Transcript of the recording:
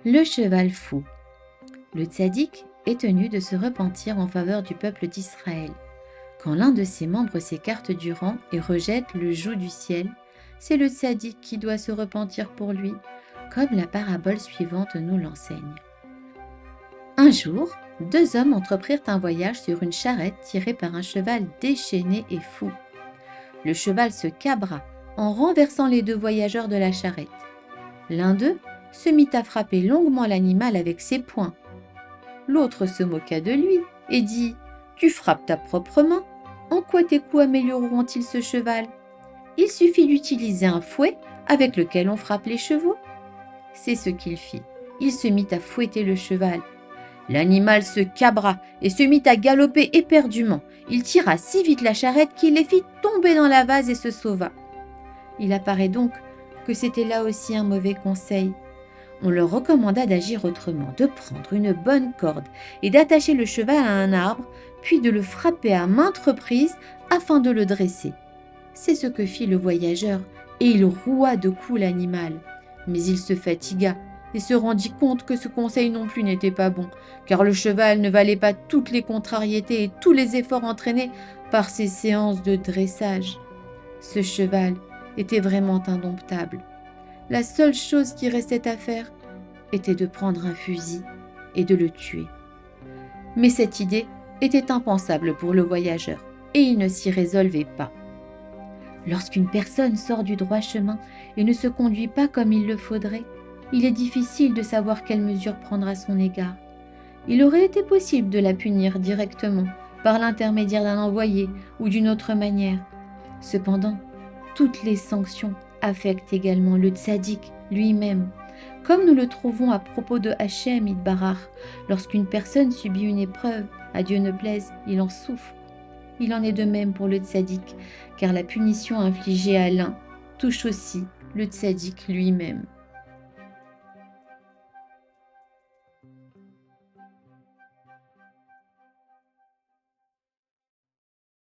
Le cheval fou. Le tzaddik est tenu de se repentir en faveur du peuple d'Israël. Quand l'un de ses membres s'écarte du rang et rejette le joug du ciel, c'est le tzaddik qui doit se repentir pour lui, comme la parabole suivante nous l'enseigne. Un jour, deux hommes entreprirent un voyage sur une charrette tirée par un cheval déchaîné et fou. Le cheval se cabra en renversant les deux voyageurs de la charrette. L'un d'eux se mit à frapper longuement l'animal avec ses poings. L'autre se moqua de lui et dit « Tu frappes ta propre main. En quoi tes coups amélioreront-ils ce cheval? Il suffit d'utiliser un fouet avec lequel on frappe les chevaux. » C'est ce qu'il fit. Il se mit à fouetter le cheval. L'animal se cabra et se mit à galoper éperdument. Il tira si vite la charrette qu'il les fit tomber dans la vase et se sauva. Il apparaît donc que c'était là aussi un mauvais conseil. On leur recommanda d'agir autrement, de prendre une bonne corde et d'attacher le cheval à un arbre, puis de le frapper à maintes reprises afin de le dresser. C'est ce que fit le voyageur, et il roua de coups l'animal. Mais il se fatigua et se rendit compte que ce conseil non plus n'était pas bon, car le cheval ne valait pas toutes les contrariétés et tous les efforts entraînés par ces séances de dressage. Ce cheval était vraiment indomptable. La seule chose qui restait à faire était de prendre un fusil et de le tuer. Mais cette idée était impensable pour le voyageur, et il ne s'y résolvait pas. Lorsqu'une personne sort du droit chemin et ne se conduit pas comme il le faudrait, il est difficile de savoir quelle mesure prendre à son égard. Il aurait été possible de la punir directement, par l'intermédiaire d'un envoyé ou d'une autre manière. Cependant, toutes les sanctions affectent également le tzaddik lui-même, comme nous le trouvons à propos de Hachem Itbarach. Lorsqu'une personne subit une épreuve, à Dieu ne plaise, il en souffre. Il en est de même pour le tzaddik, car la punition infligée à l'un touche aussi le tzaddik lui-même.